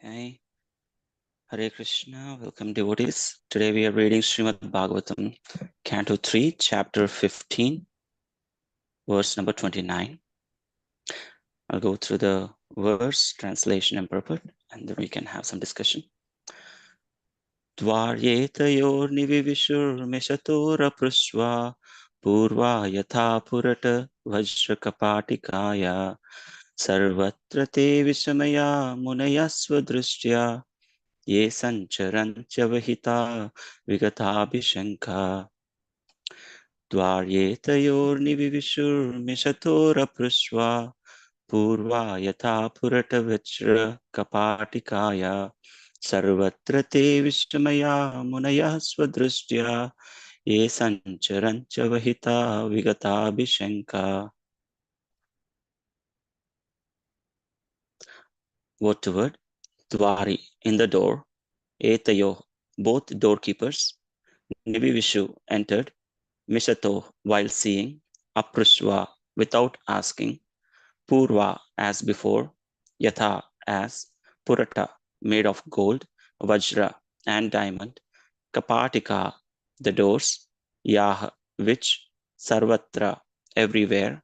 Okay. Hare Krishna, welcome devotees. Today we are reading Srimad Bhagavatam, Canto 3, Chapter 15, verse number 29. I'll go through the verse, translation and purport, and then we can have some discussion. Dvaryetayornivivishurmeshatoraprushva purva yatha purata vajrakapatikaya sarvatra te vishamaya munayasva drishtya ye sancharancha vahita vigatabhishankha dvaryetayornivivishurmeshatoraprushva purva yatha puratavajra kapatikaya sarvatra te vishamaya munaya swadrishtya ye sancharancha vahita vigatabhishankha. Word to word. Dwari, in the door. Etayo, both doorkeepers. Nivivishu, entered. Mishato, while seeing. Aprushva, without asking. Purva, as before. Yatha, as. Purata, made of gold. Vajra, and diamond. Kapatika, the doors. Yah, which. Sarvatra, everywhere.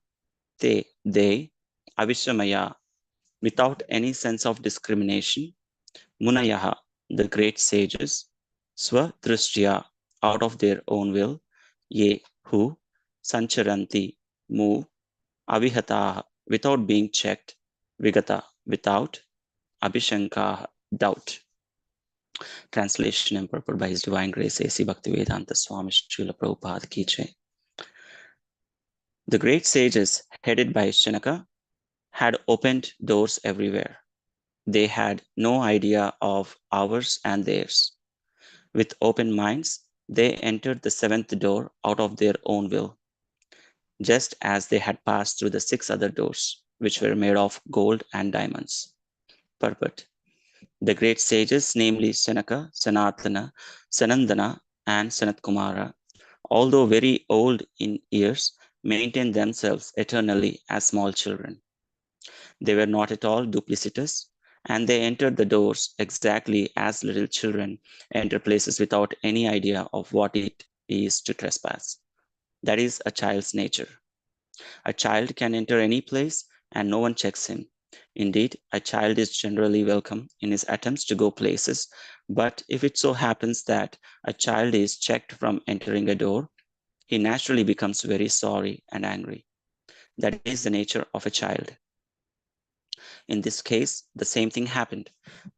Te, they. Avishamaya, without any sense of discrimination. Munayaha, the great sages. Swadrishtya, out of their own will. Ye, who. Sancharanti, move. Avihataha, without being checked. Vigata, without. Abhishankaha, doubt. Translation and purport by His Divine Grace A.C. Bhaktivedanta Swami Srila Prabhupada Ki Jai. The great sages, headed by Shanaka, had opened doors everywhere. They had no idea of ours and theirs. With open minds, they entered the seventh door out of their own will, just as they had passed through the 6 other doors, which were made of gold and diamonds. Purport. The great sages, namely Sanaka, Sanatana, Sanandana, and Sanatkumara, although very old in years, maintained themselves eternally as small children. They were not at all duplicitous, and they entered the doors exactly as little children enter places without any idea of what it is to trespass. That is a child's nature. A child can enter any place and no one checks him. Indeed, a child is generally welcome in his attempts to go places, but if it so happens that a child is checked from entering a door, he naturally becomes very sorry and angry. That is the nature of a child. In this case, the same thing happened.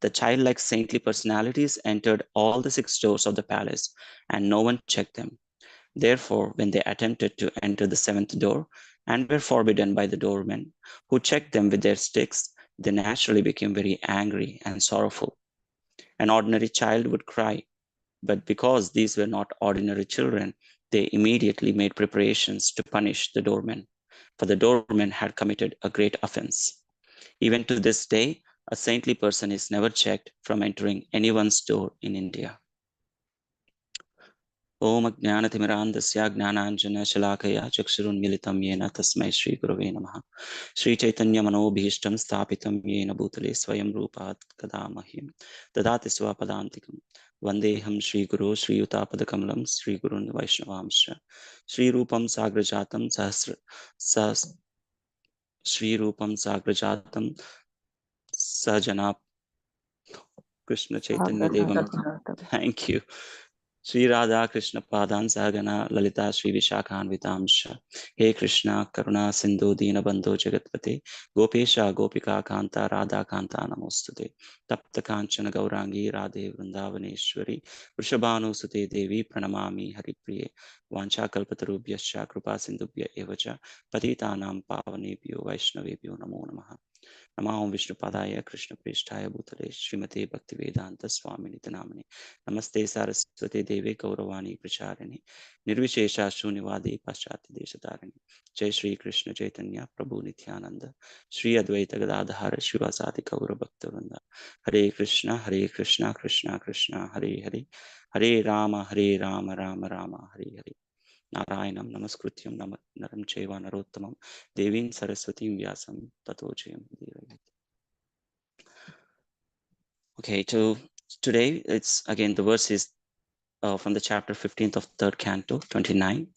The childlike saintly personalities entered all the 6 doors of the palace, and no one checked them. Therefore, when they attempted to enter the 7th door and were forbidden by the doormen, who checked them with their sticks, they naturally became very angry and sorrowful. An ordinary child would cry, but because these were not ordinary children, they immediately made preparations to punish the doormen, for the doormen had committed a great offense. Even to this day, a saintly person is never checked from entering anyone's door in India. Om Ajnanathimirantasya Gnananjana Shalakaya Chakshurunmilitam Yena Tasmai Shri Gurave Namaha. Shri Chaitanya Manobhishtam Sthapitam Yena Bhutale Swayam Rupat Kadamahim Dadati Swapadantikam Vandeham Shri Guru Shri Yutapadakamalam Shri Gurun Vaishnavamsha Shri Rupam Sagrajatam Shri Rupam Sagrajatam Sajana Krishna Chaitanya Devam. Thank you. Sri Radha Krishna Padan Sahagana Lalita Sri Vishakhan Vitamsha. He Krishna Karuna Sindhu Dina Bandhu Jagatpate Gopesha Gopika Kanta Radha Kanta Namostute Tapta Kanchana Gaurangi Radhe Vrindavaneshwari Vrishabhanu Sute Devi Pranamami Haripriye Vancha Kalpatarubhyascha Krupa Sindhubhya Evacha Patitanam Pavanebhyo Vaishnavebhyo Namo Namaha. Namo Vishnu Padaya Krishna Prishthaya Bhutale Srimate Bhaktivedanta Swamini Namani. Namaste Saraswati Devi Gauravani Pracharini Nirvishesha Shunivadi Paschati Deshatarani. Jai Shri Krishna Chaitanya Prabhu Nityananda Shri Advaita Gadadhara Shivasati Gaura Bhaktivinoda. Hare Krishna Krishna Krishna Hare Hare Hare Rama Rama Rama Hare Hare. Narayanam Namaskrutyam Naram Cheva Narottamam Devin Saraswatim Vyasam Tato Jayam. Okay, today it's again the verse is from the chapter 15th of third canto, 29.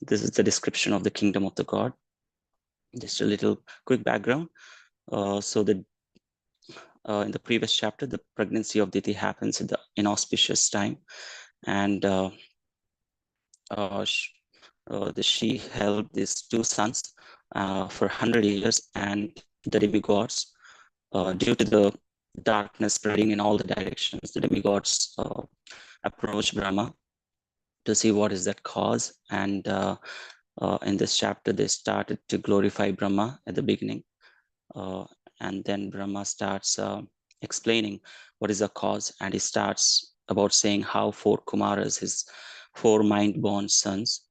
This is the description of the kingdom of the God. Just a little quick background. So the in the previous chapter, the pregnancy of Diti happens in the inauspicious time, and she held these two sons for 100 years, and the demigods, due to the darkness spreading in all the directions, the demigods approached Brahma to see what is that cause. And in this chapter, they started to glorify Brahma at the beginning. And then Brahma starts explaining what is the cause. And he starts about saying how four Kumaras, his four mind-born sons,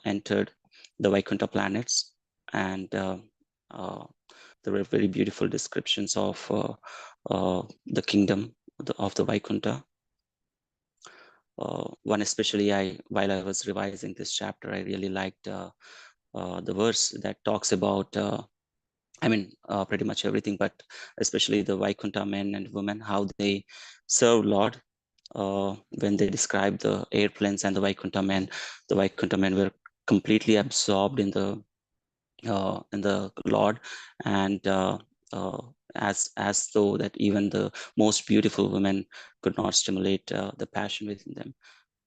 entered the Vaikuntha planets. And there were very beautiful descriptions of the kingdom of the Vaikuntha. One especially, while I was revising this chapter, I really liked the verse that talks about, pretty much everything, but especially the Vaikuntha men and women, how they serve Lord. When they describe the airplanes and the Vaikuntha men were completely absorbed in the Lord, and as though that even the most beautiful women could not stimulate the passion within them,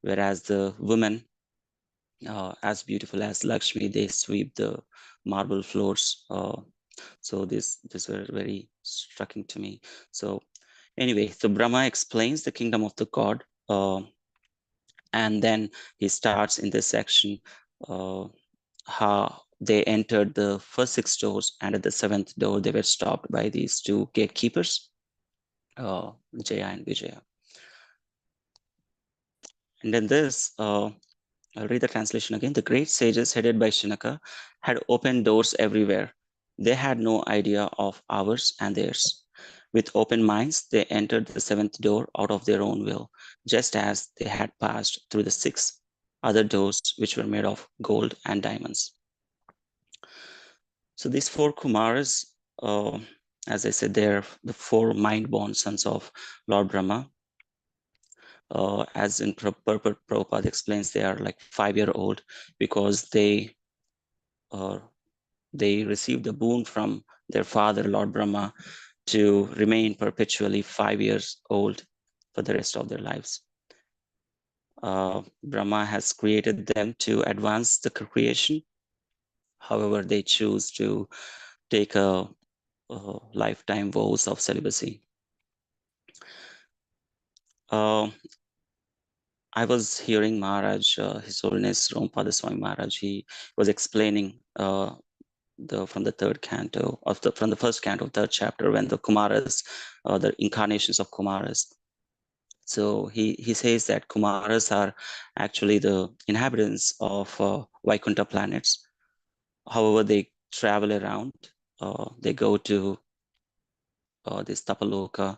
whereas the women, as beautiful as Lakshmi, they sweep the marble floors. So this were very striking to me. So anyway, so Brahma explains the kingdom of the God, and then he starts in this section how they entered the first 6 doors, and at the 7th door they were stopped by these two gatekeepers, Jaya and Vijaya. And then this, I'll read the translation again. The great sages headed by Shinaka had opened doors everywhere. They had no idea of ours and theirs. With open minds, they entered the 7th door out of their own will, just as they had passed through the 6 other doors, which were made of gold and diamonds. So these four Kumaras, as I said, they're the four mind-born sons of Lord Brahma. As in Prabhupada explains, they are like 5-year-old because they received a boon from their father, Lord Brahma, to remain perpetually 5 years old for the rest of their lives. Brahma has created them to advance the creation. However, they choose to take a lifetime vows of celibacy. I was hearing Maharaj, His Holiness Rampada Swami Maharaj, he was explaining from the third canto from the first canto of third chapter, when the Kumaras, the incarnations of Kumaras. So he says that Kumaras are actually the inhabitants of Vaikuntha planets. However, they travel around. They go to this Tapaloka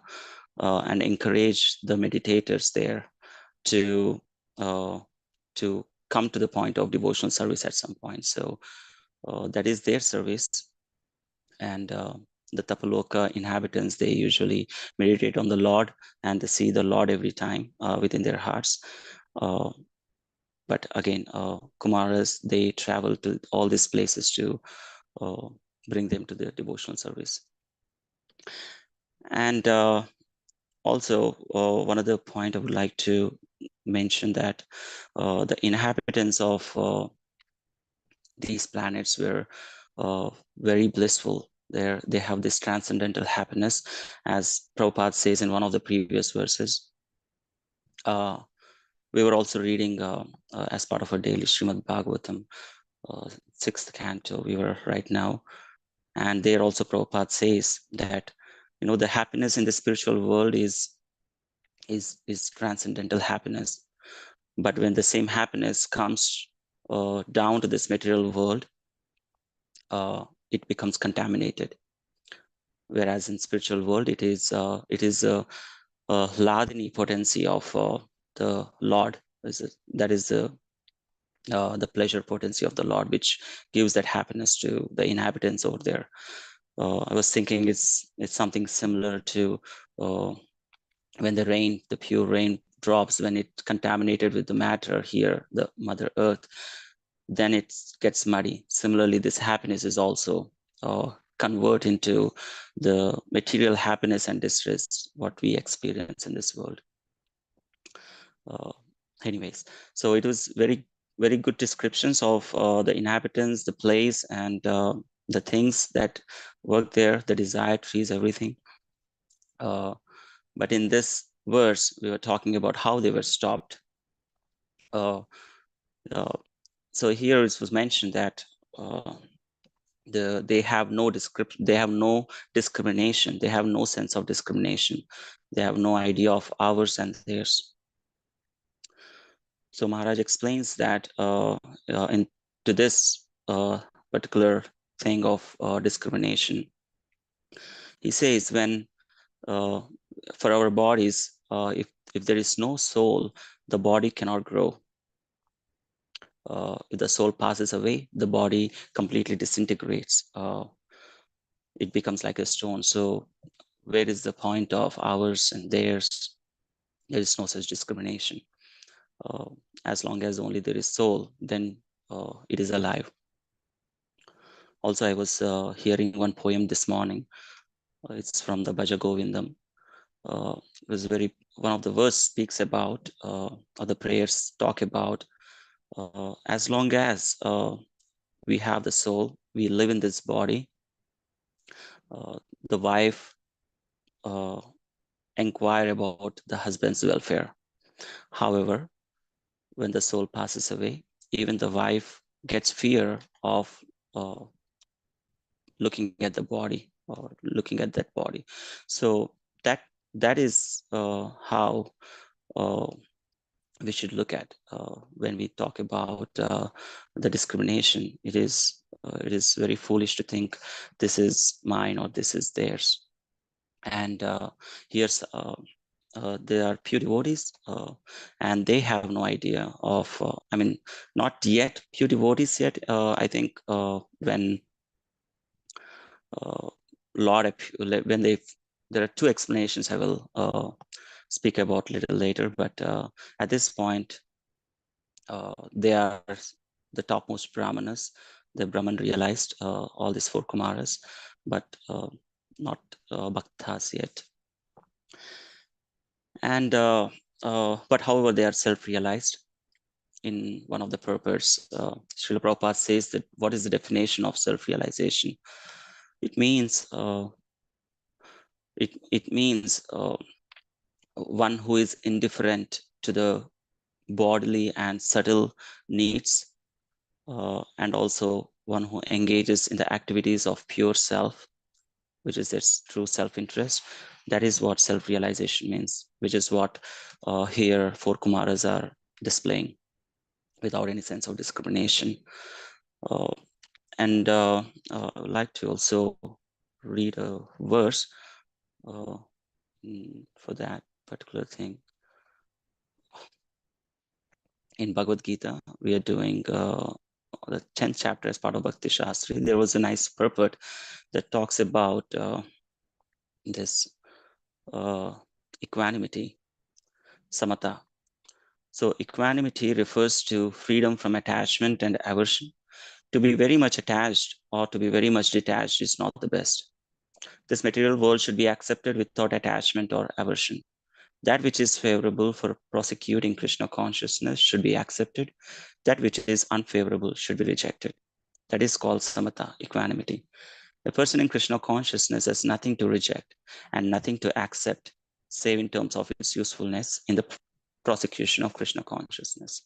and encourage the meditators there to come to the point of devotional service at some point. So that is their service. And the Tapaloka inhabitants, they usually meditate on the Lord and they see the Lord every time within their hearts. But again, Kumaras, they travel to all these places to bring them to the devotional service. And also, one other point I would like to mention that the inhabitants of these planets were very blissful. They have this transcendental happiness, as Prabhupada says in one of the previous verses. We were also reading as part of our daily Srimad Bhagavatam, 6th canto, we were right now. And there also Prabhupada says that, the happiness in the spiritual world is transcendental happiness. But when the same happiness comes down to this material world, it becomes contaminated. Whereas in spiritual world, it is Ladini potency of the Lord. That is the pleasure potency of the Lord, which gives that happiness to the inhabitants over there. I was thinking it's something similar to when the rain, the pure rain drops, when it contaminated with the matter here, the Mother Earth, then it gets muddy. Similarly, this happiness is also convert into the material happiness and distress, what we experience in this world. Uh, anyways, so it was very good descriptions of the inhabitants, the place, and the things that work there, the desired trees, everything. But in this verse, we were talking about how they were stopped. Uh, uh, so here it was mentioned that they have no description, they have no discrimination, they have no sense of discrimination, they have no idea of ours and theirs. So Maharaj explains that into this particular thing of discrimination. He says when for our bodies, if there is no soul, the body cannot grow. If the soul passes away, the body completely disintegrates. It becomes like a stone. So where is the point of ours and theirs? There is no such discrimination. As long as only there is soul, then it is alive. Also, I was hearing one poem this morning. It's from the Bhaja Govindam. It was one of the verse speaks about, or the prayers talk about, as long as we have the soul, we live in this body, the wife inquire about the husband's welfare. However, when the soul passes away, even the wife gets fear of looking at the body or looking at that body. So that is how we should look at when we talk about the discrimination. It is very foolish to think this is mine or this is theirs. And here's there are pure devotees, and they have no idea of. I mean, not yet pure devotees yet. I think when Lord, when there are two explanations I will speak about a little later, but at this point, they are the topmost brahmanas. The Brahman realized all these four Kumaras, but not bhaktas yet. And but however, they are self-realized. In one of the purports, Srila Prabhupada says that what is the definition of self-realization? It means it means one who is indifferent to the bodily and subtle needs, and also one who engages in the activities of pure self, which is its true self-interest. That is what self-realization means, which is what here four Kumaras are displaying without any sense of discrimination. And I would like to also read a verse for that particular thing. In Bhagavad Gita, we are doing the 10th chapter as part of Bhakti Shastri. There was a nice purport that talks about this equanimity, samatha. So equanimity refers to freedom from attachment and aversion. To be very much attached or to be very much detached is not the best. This material world should be accepted without attachment or aversion. That which is favorable for prosecuting Krishna consciousness should be accepted. That which is unfavorable should be rejected. That is called samatha, equanimity. A person in Krishna consciousness has nothing to reject and nothing to accept, save in terms of its usefulness in the prosecution of Krishna consciousness.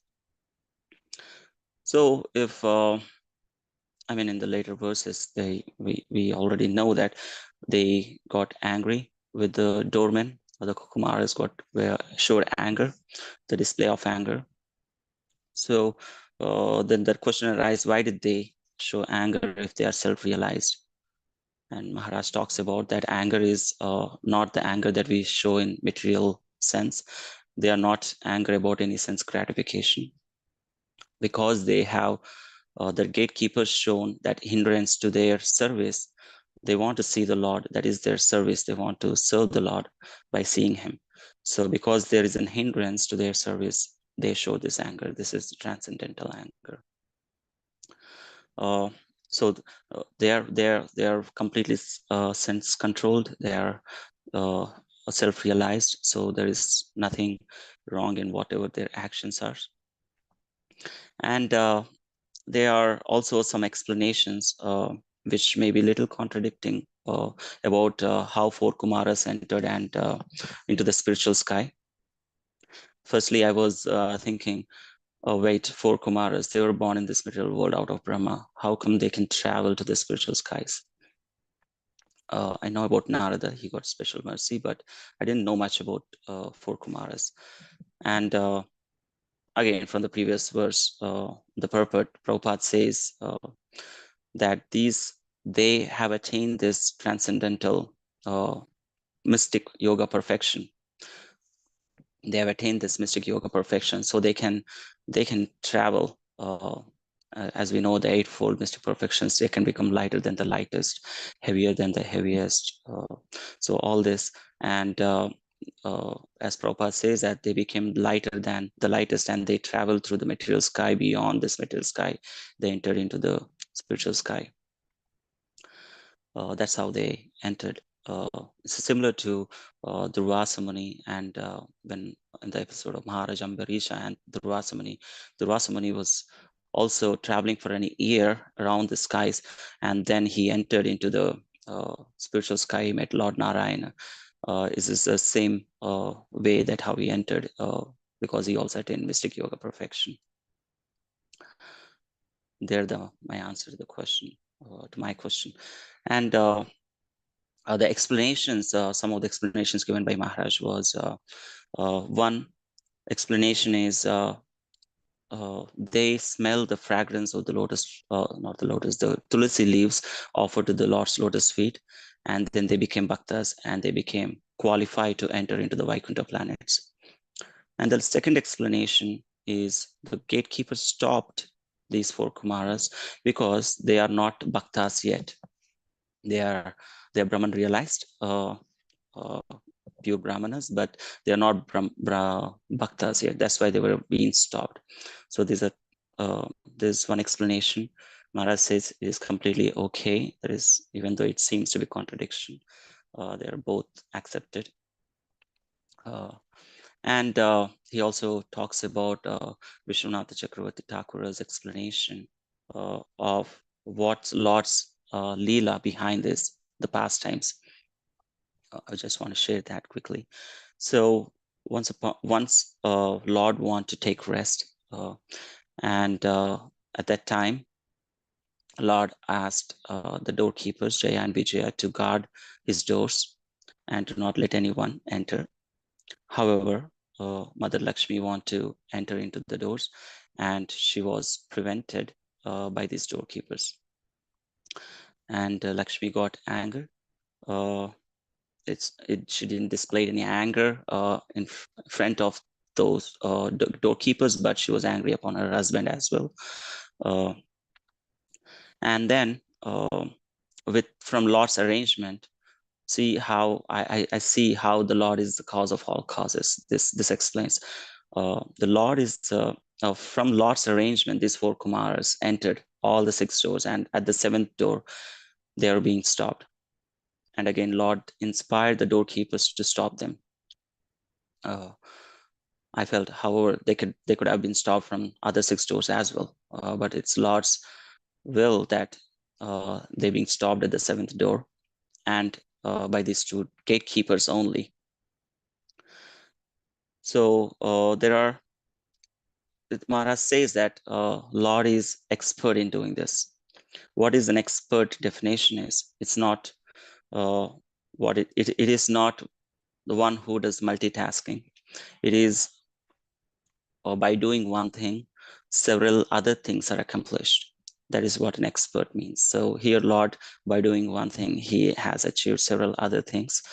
So if, I mean, in the later verses, we already know that they got angry with the doorman, or the Kumaras showed anger, the display of anger. So then that question arises, why did they show anger if they are self-realized? And Maharaj talks about that anger is not the anger that we show in material sense. They are not angry about any sense gratification, because they have the gatekeepers shown that hindrance to their service. They want to see the Lord. That is their service. They want to serve the Lord by seeing him. So because there is an hindrance to their service, they show this anger. This is transcendental anger. Uh, so they are completely sense controlled. They are uh, self-realized. So there is nothing wrong in whatever their actions are. And there are also some explanations which may be little contradicting about how four Kumaras entered and into the spiritual sky. Firstly, I was thinking, oh wait, four Kumaras, they were born in this material world out of Brahma. How come they can travel to the spiritual skies? I know about Narada, he got special mercy, but I didn't know much about four Kumaras. And again, from the previous verse, the purport, Prabhupada says that they have attained this transcendental mystic yoga perfection. They have attained this mystic yoga perfection, so they can travel. As we know, the eightfold mystic perfections, they can become lighter than the lightest, heavier than the heaviest. So all this, and as Prabhupada says, that they became lighter than the lightest, and they travel through the material sky. Beyond this material sky, they entered into the spiritual sky. That's how they entered. It's similar to Durvasa Muni, and when in the episode of Maharaj Ambarisha and Durvasa Muni was also traveling for an year around the skies, and then he entered into the spiritual sky. He met Lord Narayana. Is this the same way that how he entered? Because he also attained mystic yoga perfection. There, my answer to the question, to my question, and the explanations. Some of the explanations given by Maharaj was one explanation is they smell the fragrance of the lotus, not the lotus, the tulsi leaves offered to the Lord's lotus feet, and then they became bhaktas and they became qualified to enter into the Vaikuntha planets. And the second explanation is the gatekeeper stopped these four Kumaras because they are not bhaktas yet. They are Brahman realized, pure Brahmanas, but they are not bhaktas yet. That's why they were being stopped. So there's one explanation. Maharaj says it is completely okay. There is, even though it seems to be contradiction, they are both accepted. And he also talks about Vishwanatha Chakravarti Thakura's explanation of what's Lord's Leela behind this, the pastimes. I just want to share that quickly. So once Lord wanted to take rest, and at that time, Lord asked the doorkeepers, Jaya and Vijaya, to guard his doors and to not let anyone enter. However, Mother Lakshmi wanted to enter into the doors, and she was prevented by these doorkeepers. And Lakshmi got anger. She didn't display any anger in front of those doorkeepers, but she was angry upon her husband as well. And then from Lord's arrangement, see how I see how the Lord is the cause of all causes. This explains. The Lord is from Lord's arrangement, these four Kumaras entered all the 6 doors, and at the 7th door, they are being stopped. And again, Lord inspired the doorkeepers to stop them. I felt, however, they could have been stopped from other 6 doors as well, but it's Lord's will that they're being stopped at the 7th door, and by these 2 gatekeepers only. So Maharaj says that Lord is expert in doing this. What is an expert definition is, it's not what it is not the one who does multitasking. It is by doing one thing, several other things are accomplished. That is what an expert means. So here, Lord, by doing one thing, he has achieved several other things.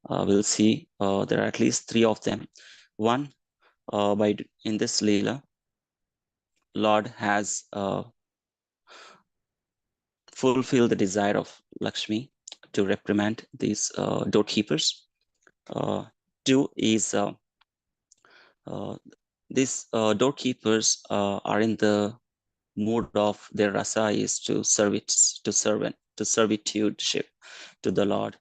We'll see there are at least 3 of them. One, in this Leela, Lord has fulfilled the desire of Lakshmi to reprimand these doorkeepers. 2 is These doorkeepers are in the mood of their rasa is to servitudeship to the Lord.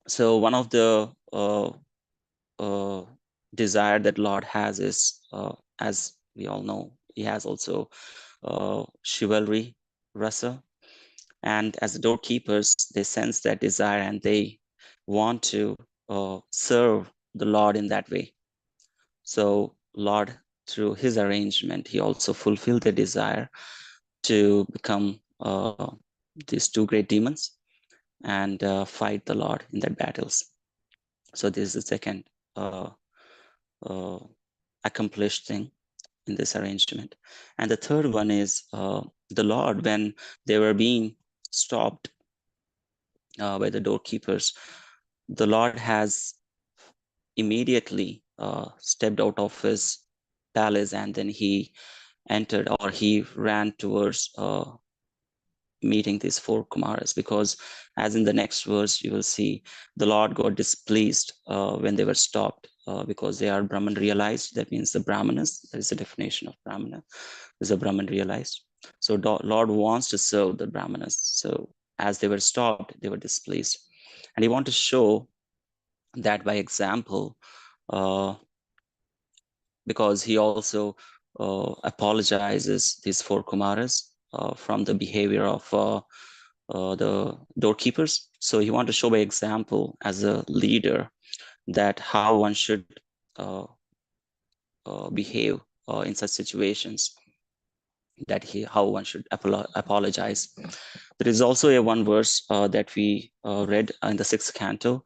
So one of the desire that Lord has is, as we all know, he has also chivalry rasa, and as doorkeepers, they sense that desire and they want to serve the Lord in that way. So Lord, through his arrangement, he also fulfilled the desire to become these two great demons and fight the Lord in their battles. So this is the second accomplished thing in this arrangement. And the third one is the Lord, when they were being stopped by the doorkeepers, the Lord has immediately stepped out of his palace, and then he entered, or he ran towards meeting these four Kumaras, because as in the next verse, you will see the Lord got displeased when they were stopped because they are Brahman realized. That means the Brahmanas, that is the definition of Brahmana, is a Brahman realized. So Lord wants to serve the Brahmanas. So as they were stopped, they were displeased. And he wants to show that by example, because he also apologizes these four Kumaras from the behavior of the doorkeepers. So he wanted to show by example as a leader that how one should behave in such situations, that how one should apologize. There is also a one verse that we read in the 6th canto.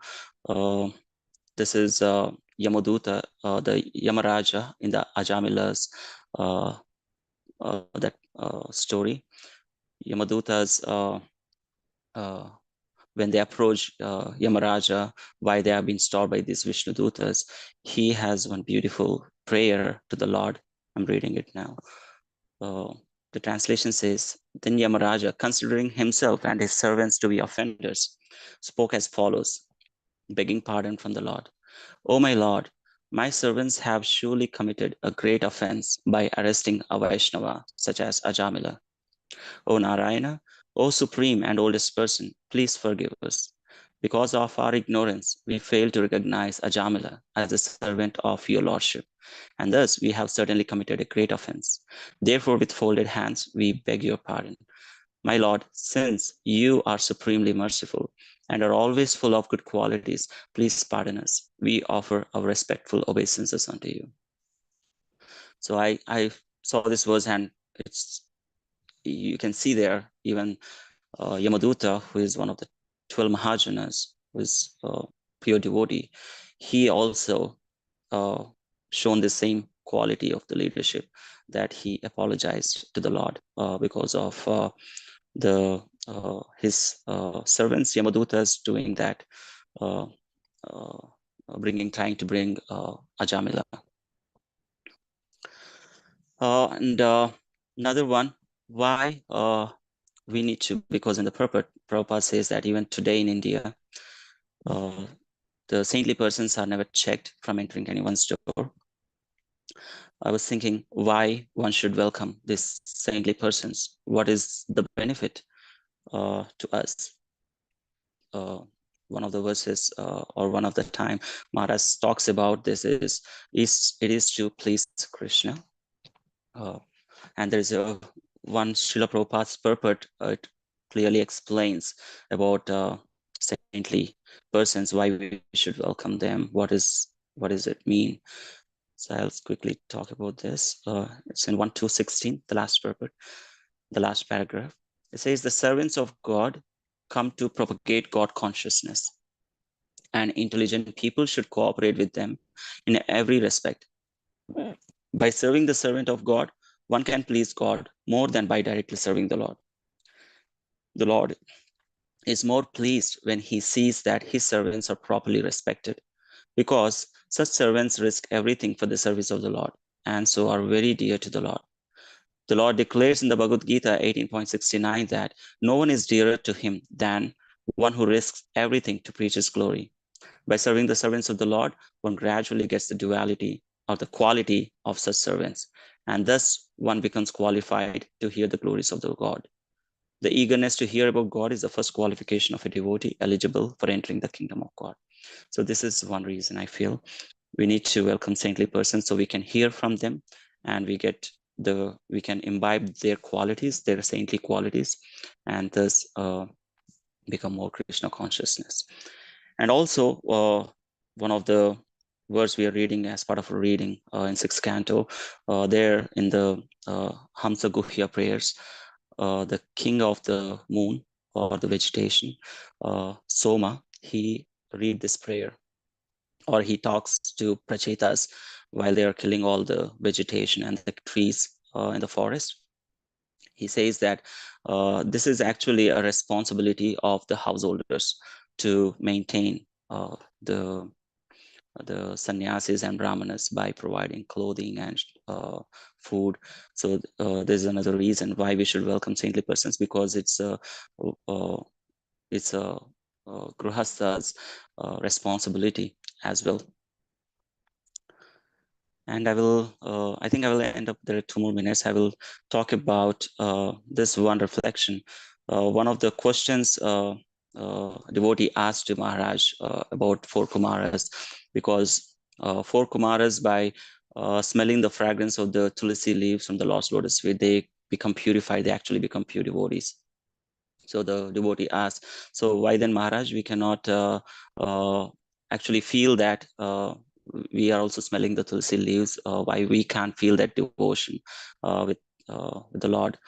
This is Yamaduta, the Yamaraja in the Ajamila's that story. Yamaduta's when they approach Yamaraja, why they have been stopped by these Vishnu Dutas, he has one beautiful prayer to the Lord. I'm reading it now. The translation says, then Yamaraja, considering himself and his servants to be offenders, spoke as follows, begging pardon from the Lord. O my Lord, my servants have surely committed a great offense by arresting a Vaishnava, such as Ajamila. O Narayana, O Supreme and Oldest Person, please forgive us. Because of our ignorance, we fail to recognize Ajamila as a servant of your Lordship, and thus we have certainly committed a great offense. Therefore, with folded hands, we beg your pardon. My Lord, since you are supremely merciful and are always full of good qualities, please pardon us. We offer our respectful obeisances unto you. So I saw this verse, and it's, you can see there even Yamaduta, who is one of the 12 Mahajanas, who is a pure devotee, he also shown the same quality of the leadership, that he apologized to the Lord because of his servants, Yamadutas, doing that, trying to bring Ajamila. And another one, why we need to, because in the Prabhupada says that even today in India, the saintly persons are never checked from entering anyone's door. I was thinking why one should welcome these saintly persons. What is the benefit to us? One of the verses or one of the time Maharaj talks about this is it is to please Krishna. And there's a one Srila Prabhupada's purport, it clearly explains about saintly persons, why we should welcome them, what does it mean. So I'll quickly talk about this. It's in 1.2.16, the last purport, the last paragraph. It says, the servants of God come to propagate God consciousness, and intelligent people should cooperate with them in every respect. By serving the servant of God, one can please God more than by directly serving the Lord. The Lord is more pleased when he sees that his servants are properly respected, because such servants risk everything for the service of the Lord, and so are very dear to the Lord. The Lord declares in the Bhagavad Gita 18.69 that no one is dearer to him than one who risks everything to preach his glory. By serving the servants of the Lord, one gradually gets the duality or the quality of such servants, and thus one becomes qualified to hear the glories of the God. The eagerness to hear about God is the first qualification of a devotee eligible for entering the kingdom of God. So this is one reason I feel we need to welcome saintly persons so we can hear from them, and we can imbibe their qualities, their saintly qualities, and thus become more Krishna consciousness. And also one of the verse we are reading as part of a reading in 6th canto, there in the Hamsa Guhya prayers, the king of the moon or the vegetation, Soma, he read this prayer, or he talks to Prachetas while they are killing all the vegetation and the trees in the forest. He says that this is actually a responsibility of the householders to maintain the sannyasis and brahmanas by providing clothing and food. So there's another reason why we should welcome saintly persons, because it's a gruhasta's responsibility as well. And I think I will end up, there are 2 more minutes. I will talk about this one reflection. One of the questions devotee asked to Maharaj about 4 Kumaras, because 4 Kumaras, by smelling the fragrance of the tulsi leaves from the lost lotus feet, they become purified, they actually become pure devotees. So the devotee asked, so why then, Maharaj, we cannot actually feel that we are also smelling the tulsi leaves, why we can't feel that devotion with the Lord?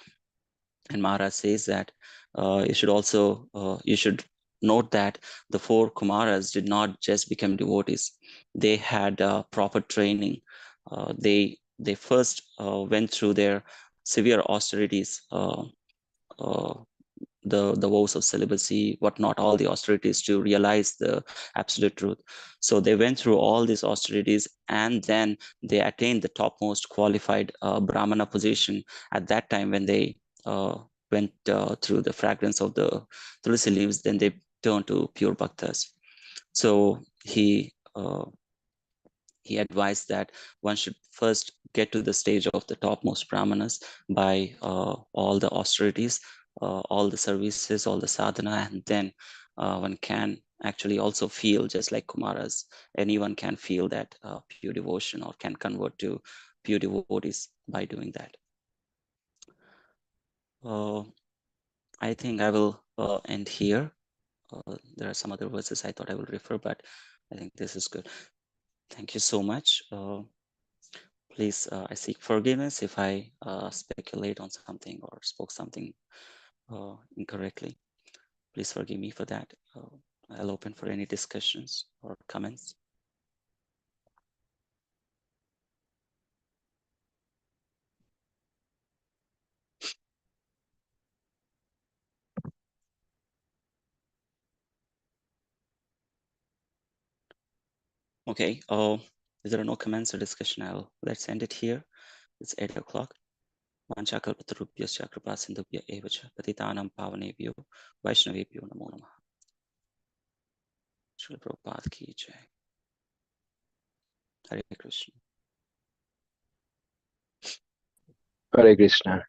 And Maharaj says that you should note that the 4 Kumaras did not just become devotees. They had proper training. They first went through their severe austerities, the vows of celibacy, whatnot, all the austerities to realize the absolute truth. So they went through all these austerities, and then they attained the topmost qualified Brahmana position at that time when they went through the fragrance of the tulsi leaves. Then they turned to pure bhaktas. So he advised that one should first get to the stage of the topmost brahmanas by all the austerities, all the services, all the sadhana, and then one can actually also feel, just like Kumaras, anyone can feel that pure devotion or can convert to pure devotees by doing that. I think I will end here. There are some other verses I thought I will refer, but I think this is good. Thank you so much. Please, I seek forgiveness if I speculate on something or spoke something incorrectly. Please forgive me for that. I'll open for any discussions or comments. Okay, if there are no comments or discussion, let's end it here. It's 8 o'clock. Vanchakalpatarubhyascha kripasindhubhya evacha patitanam pavanebhyo vaishnavebhyo namo namaha. Srila Prabhupada ki jai. Hare Krishna. Hare Krishna.